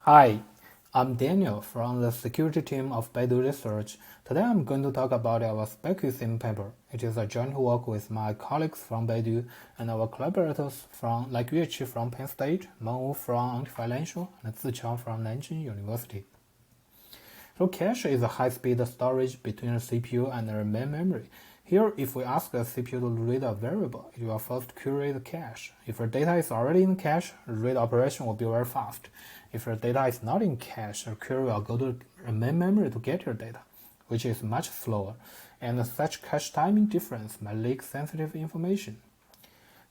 Hi, I'm Daniel from the security team of Baidu Research. Today I'm going to talk about our SpecuSym paper. It is a joint work with my colleagues from Baidu and our collaborators from like Yueqi from Penn State, Mengwu from Anti-Financial, and Zichang from Nanjing University. So cache is a high-speed storage between a CPU and the main memory. Here, if we ask a CPU to read a variable, it will first query the cache. If the data is already in cache, the read operation will be very fast. If the data is not in cache, the query will go to the main memory to get your data, which is much slower, and such cache timing difference may leak sensitive information.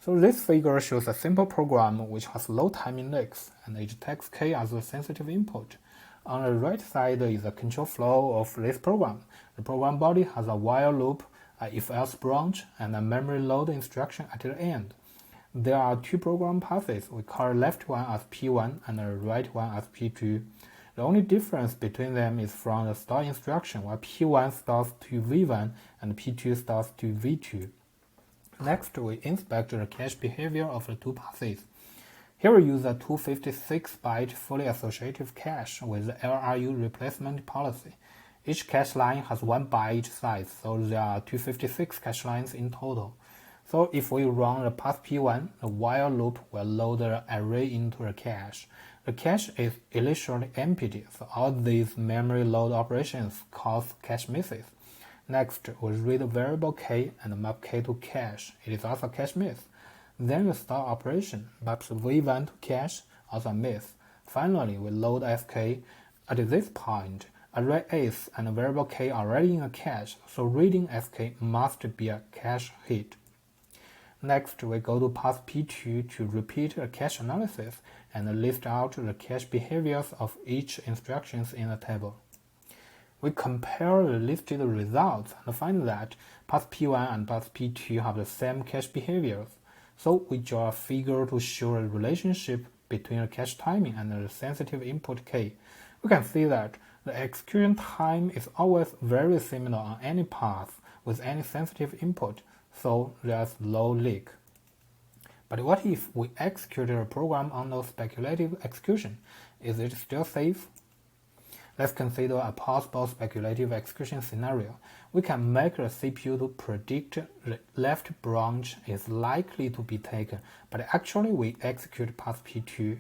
So this figure shows a simple program which has low timing leaks, and it takes k as a sensitive input. On the right side is the control flow of this program. The program body has a while loop, a if-else branch, and a memory load instruction at the end. There are two program paths. We call the left one as P1 and the right one as P2. The only difference between them is from the store instruction, where P1 stores to V1 and P2 stores to V2. Next, we inspect the cache behavior of the two paths. Here we use a 256-byte fully associative cache with the LRU replacement policy. Each cache line has 1 byte size, so there are 256 cache lines in total. So if we run the path P1, the while loop will load the array into the cache. The cache is initially empty, so all these memory load operations cause cache misses. Next, we read variable k and map k to cache. It is also cache miss. Then the store operation maps V1 to cache, also a miss. Finally, we load sk. At this point, array is and variable k are already in a cache, so reading sk must be a cache hit. Next, we go to path P2 to repeat a cache analysis and list out the cache behaviors of each instructions in the table. We compare the listed results and find that path P1 and path P2 have the same cache behaviors. So we draw a figure to show a relationship between the cache timing and the sensitive input k. We can see that the execution time is always very similar on any path with any sensitive input, so there's low leak. But what if we execute a program under speculative execution? Is it still safe? Let's consider a possible speculative execution scenario. We can make the CPU to predict the left branch is likely to be taken, but actually we execute path P2.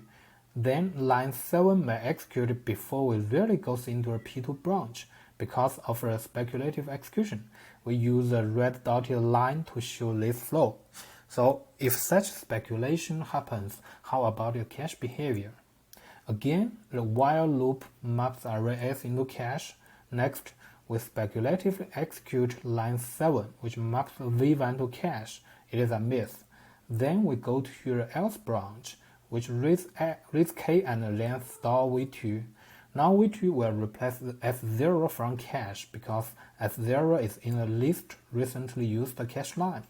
Then line 7 may execute before we really goes into a P2 branch. Because of the speculative execution, we use the red dotted line to show this flow. So if such speculation happens, how about the cache behavior? Again, the while loop maps array S into cache. Next, we speculatively execute line 7, which maps V1 to cache. It is a miss. Then we go to the else branch, which reads k and then store V2. Now V2 will replace the S0 from cache because S0 is in the least recently used cache line.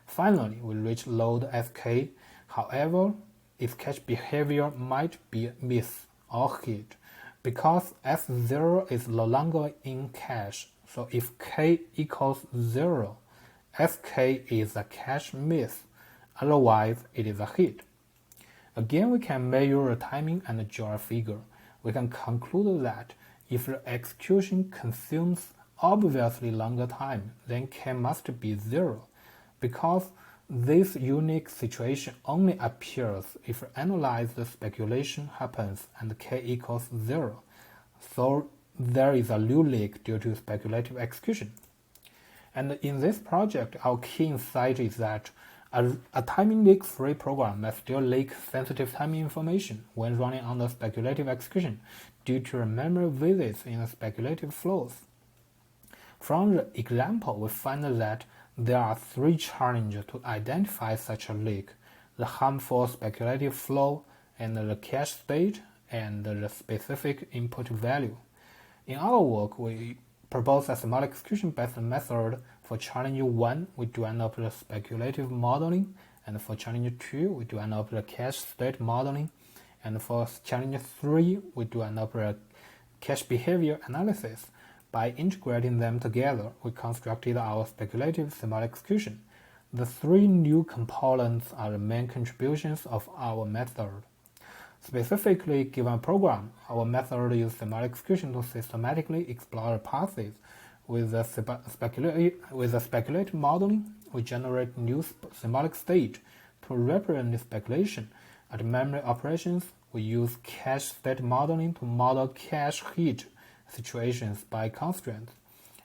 Finally, we reach load sk. However, its cache behavior might be miss or hit because S0 is no longer in cache. So if k equals 0, sk is a cache miss, otherwise it is a hit. Again, we can measure the timing and draw a figure. We can conclude that if the execution consumes obviously longer time, then k must be 0, because this unique situation only appears if analyzed speculation happens and k equals 0. So there is a new leak due to speculative execution. And in this project, our key insight is that a timing leak-free program may still leak sensitive timing information when running under speculative execution due to memory visits in the speculative flows. From the example, we find that there are 3 challenges to identify such a leak: the harmful speculative flow, and the cache state, and the specific input value. In our work, we propose a symbolic execution-based method. For challenge 1, we develop the speculative modeling, and for challenge 2, we develop the cache state modeling, and for challenge 3, we develop the cache behavior analysis. By integrating them together, we constructed our speculative symbolic execution. The 3 new components are the main contributions of our method. Specifically, given a program, our method uses symbolic execution to systematically explore paths. With the speculative modeling, we generate new symbolic state to represent the speculation. At memory operations, we use cache state modeling to model cache hit situations by constraints.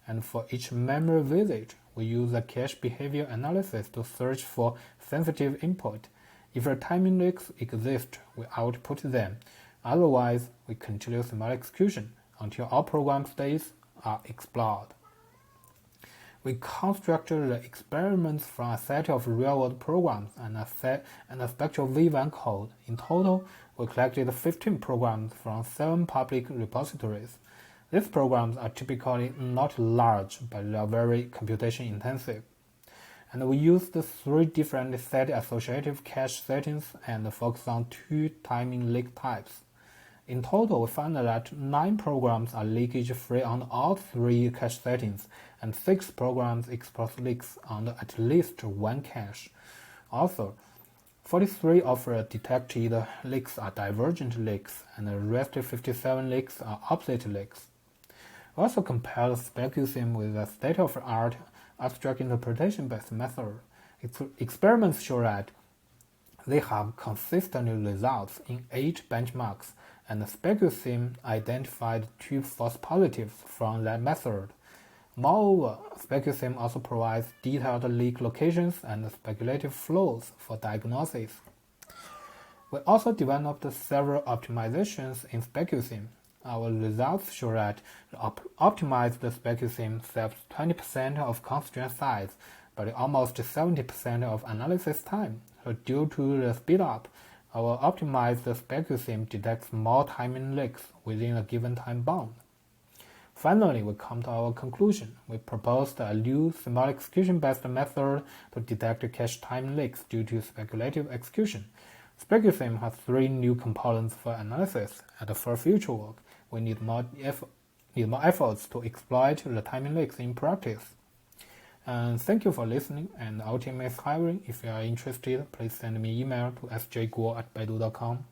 And for each memory visit, we use a cache behavior analysis to search for sensitive input. If a timing leaks exist, we output them. Otherwise, we continue symbolic execution until all program states are explored. We constructed the experiments from a set of real-world programs and a spectral V1 code. In total, we collected 15 programs from 7 public repositories. These programs are typically not large, but they are very computation intensive. And we used 3 different set associative cache settings and focus on 2 timing leak types. In total, we found that 9 programs are leakage-free on all 3 cache settings, and 6 programs expose leaks on at least 1 cache. Also, 43 of the detected leaks are divergent leaks, and the rest 57 leaks are opposite leaks. We also compared SpecuSym with a state-of-the-art abstract interpretation-based method. Experiments show that they have consistent results in 8 benchmarks, and SpecuSym identified 2 false positives from that method. Moreover, SpecuSym also provides detailed leak locations and speculative flows for diagnosis. We also developed several optimizations in SpecuSym. Our results show that the optimized SpecuSym saves 20% of constraint size, but almost 70% of analysis time. So due to the speedup, our optimized SpecuSym detects more timing leaks within a given time bound. Finally, we come to our conclusion. We proposed a new symbolic execution-based method to detect cache time leaks due to speculative execution. SpecuSym has 3 new components for analysis, and for future work, we need more efforts to exploit the timing leaks in practice. And thank you for listening, and our team is hiring. If you are interested, please send me email to sjguo@baidu.com.